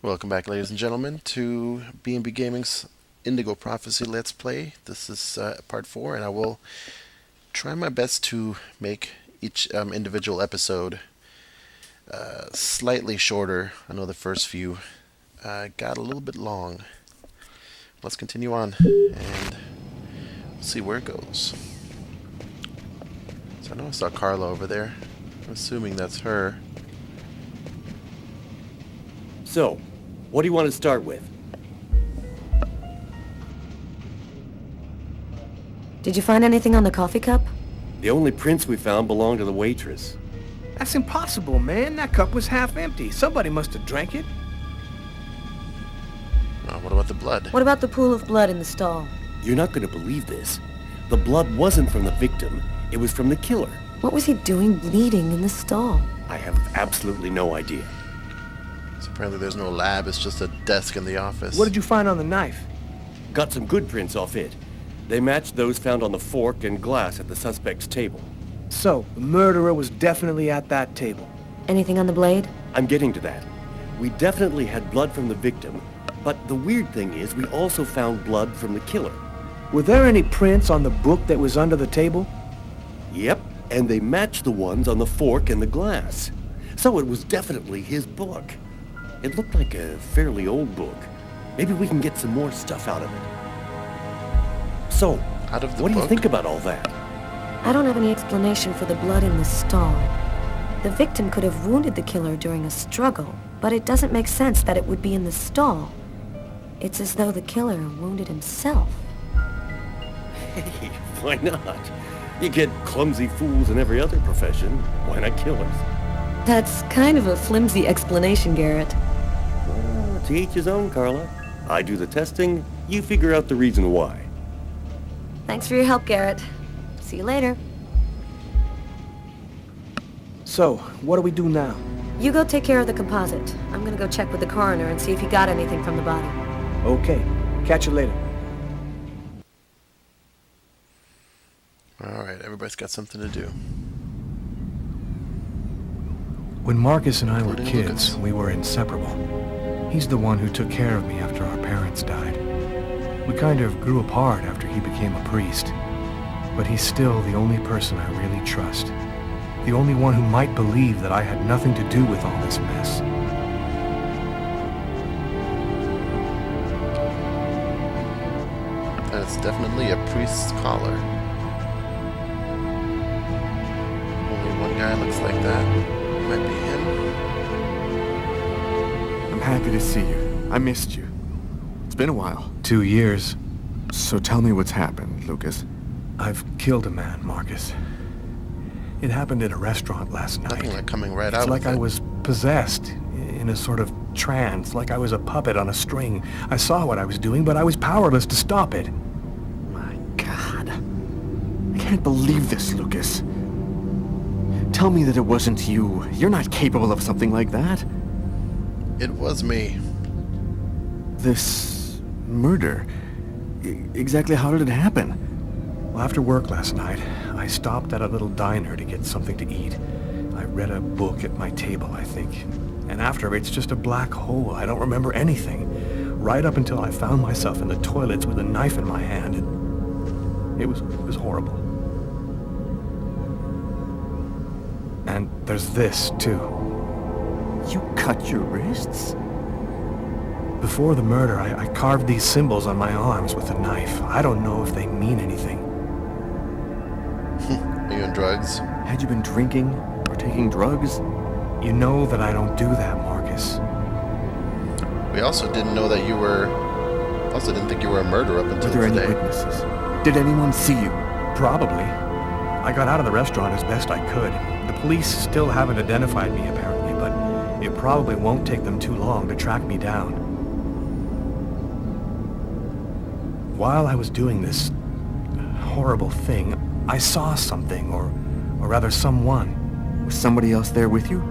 Welcome back, ladies and gentlemen, to B&B Gaming's Indigo Prophecy Let's Play. This is part 4, and I will try my best to make each individual episode slightly shorter. I know the first few got a little bit long. Let's continue on, and we'll see where it goes. So I know I saw Carla over there. I'm assuming that's her. So, what do you want to start with? Did you find anything on the coffee cup? The only prints we found belonged to the waitress. That's impossible, man. That cup was half empty. Somebody must have drank it. What about the blood? What about the pool of blood in the stall? You're not going to believe this. The blood wasn't from the victim. It was from the killer. What was he doing bleeding in the stall? I have absolutely no idea. So apparently there's no lab, it's just a desk in the office. What did you find on the knife? Got some good prints off it. They matched those found on the fork and glass at the suspect's table. So, the murderer was definitely at that table. Anything on the blade? I'm getting to that. We definitely had blood from the victim, but the weird thing is we also found blood from the killer. Were there any prints on the book that was under the table? Yep, and they matched the ones on the fork and the glass. So it was definitely his book. It looked like a fairly old book. Maybe we can get some more stuff out of it. So, Out of the what do you book? think about all that? I don't have any explanation for the blood in the stall. The victim could have wounded the killer during a struggle, but it doesn't make sense that it would be in the stall. It's as though the killer wounded himself. Hey, why not? You get clumsy fools in every other profession. Why not killers? That's kind of a flimsy explanation, Garrett. Well, to each his own, Carla. I do the testing, you figure out the reason why. Thanks for your help, Garrett. See you later. So, what do we do now? You go take care of the composite. I'm gonna go check with the coroner and see if he got anything from the body. Okay. Catch you later. Alright, everybody's got something to do. When Marcus and I were Including kids, Lucas. we were inseparable. He's the one who took care of me after our parents died. We kind of grew apart after he became a priest. But he's still the only person I really trust. The only one who might believe that I had nothing to do with all this mess. That's definitely a priest's collar. Only one guy looks like that. Might be him. I'm happy to see you. I missed you. It's been a while. 2 years. So tell me what's happened, Lucas. I've killed a man, Marcus. It happened in a restaurant last night. Nothing like coming right It's out like of I it. was possessed, in a sort of trance, like I was a puppet on a string. I saw what I was doing, but I was powerless to stop it. My God. I can't believe this, Lucas. Tell me that it wasn't you. You're not capable of something like that. It was me. This murder. Exactly how did it happen? Well, after work last night, I stopped at a little diner to get something to eat. I read a book at my table, I think. And after, it's just a black hole. I don't remember anything. Right up until I found myself in the toilets with a knife in my hand. It was horrible. And there's this, too. You cut your wrists? Before the murder, I carved these symbols on my arms with a knife. I don't know if they mean anything. Are you on drugs? Had you been drinking or taking drugs? You know that I don't do that, Marcus. We also didn't know that you were... Also didn't think you were a murderer up Were until there any today. witnesses? Did anyone see you? Probably. I got out of the restaurant as best I could. The police still haven't identified me, apparently, but it probably won't take them too long to track me down. While I was doing this horrible thing, I saw something, or rather someone. Was somebody else there with you?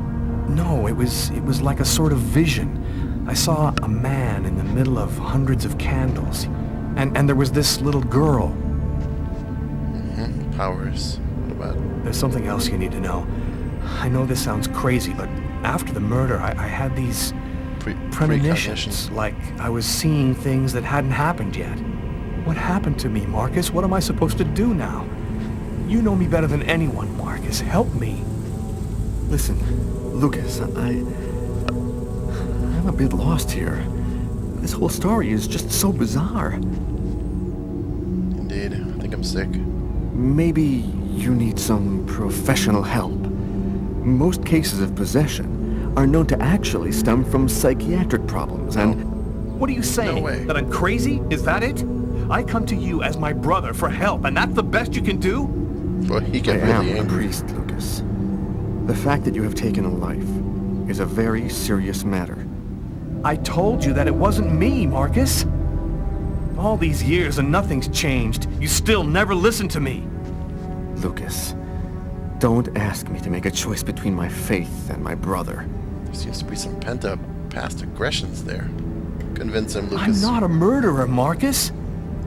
No, it was like a sort of vision. I saw a man in the middle of hundreds of candles, and there was this little girl. Powers. What about... There's something else you need to know. I know this sounds crazy, but after the murder, I had these Premonitions, like I was seeing things that hadn't happened yet. What happened to me, Marcus? What am I supposed to do now? You know me better than anyone, Marcus. Help me. Listen, Lucas, I'm a bit lost here. This whole story is just so bizarre. Indeed. I think I'm sick. Maybe you need some professional help. Most cases of possession are known to actually stem from psychiatric problems, and... What are you saying? No way. That I'm crazy? Is that it? I come to you as my brother for help, and that's the best you can do? Boy, he I got am really a angry. priest, Lucas. The fact that you have taken a life is a very serious matter. I told you that it wasn't me, Marcus. All these years and nothing's changed. You still never listen to me. Lucas, don't ask me to make a choice between my faith and my brother. There seems to be some pent-up past aggressions there. Convince him, I'm Lucas. not a murderer, Marcus.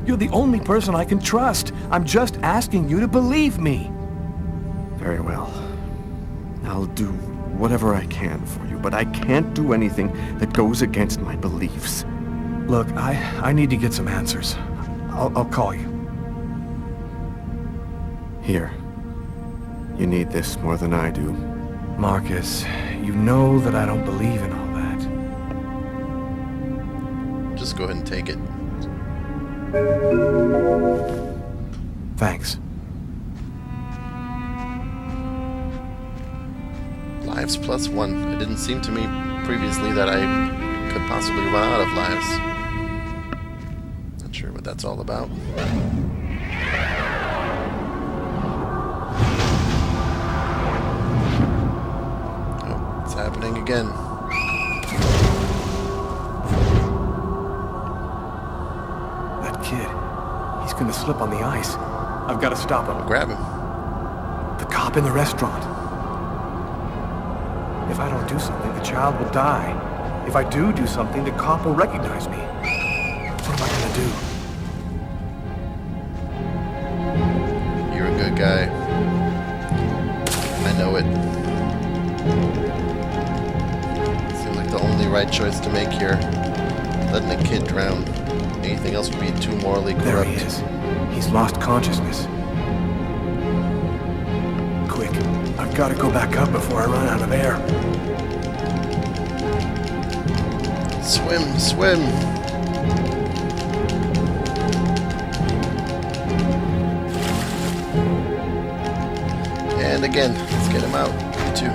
You're the only person I can trust. I'm just asking you to believe me. Very well. I'll do whatever I can for you, but I can't do anything that goes against my beliefs. Look, I need to get some answers. I'll call you. Here. You need this more than I do. Marcus, you know that I don't believe in all that. Just go ahead and take it. Thanks. Lives plus 1. It didn't seem to me previously that I could possibly run out of lives. Not sure what that's all about. Oh, it's happening again. That kid, he's gonna slip on the ice. I've got to stop him. Grab him. The cop in the restaurant. If I don't do something, the child will die. If I do something, the cop will recognize me. What am I gonna do? You're a good guy. I know it. Seems like the only right choice to make here. Letting a kid drown. Anything else would be too morally corrupt. There he is. He's lost consciousness. Quick, I've got to go back up before I run out of air. Swim, swim. And again, let's get him out. You too.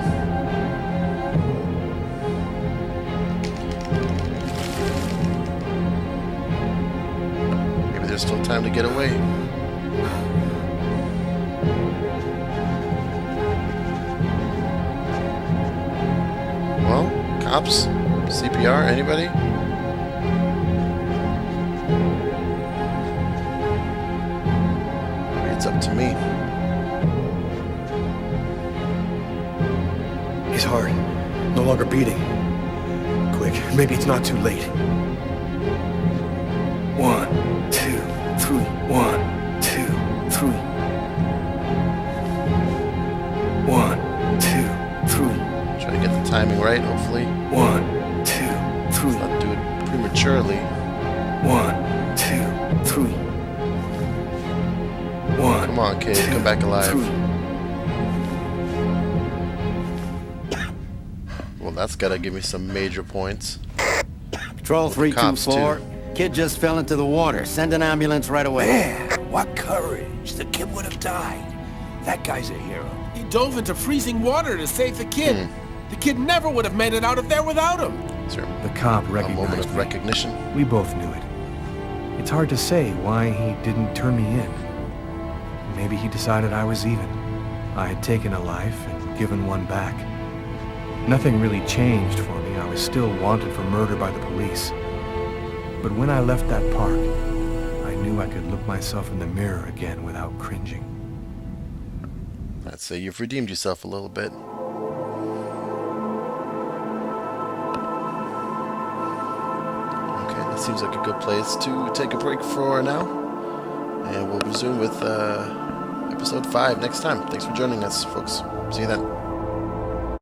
Maybe there's still time to get away. Well, cops, CPR, anybody? Maybe it's up to me. His heart, no longer beating. Quick, maybe it's not too late. 1, 2, 3. 1, 2, 3. 1, 2, 3. Try to get the timing right, hopefully. 1, 2, 3. Not do it prematurely. 1, 2, 3. 1. Come on, kid, come back alive. Well, that's gotta give me some major points. Patrol cops, 324. Kid just fell into the water. Send an ambulance right away. Man, what courage. The kid would have died. That guy's a hero. He dove into freezing water to save the kid. The kid never would have made it out of there without him. Is there The cop a moment recognized of me. recognition? We both knew it. It's hard to say why he didn't turn me in. Maybe he decided I was even. I had taken a life and given one back. Nothing really changed for me. I was still wanted for murder by the police. But when I left that park, I knew I could look myself in the mirror again without cringing. I'd say you've redeemed yourself a little bit. Okay, that seems like a good place to take a break for now. And we'll resume with episode 5 next time. Thanks for joining us, folks. See you then.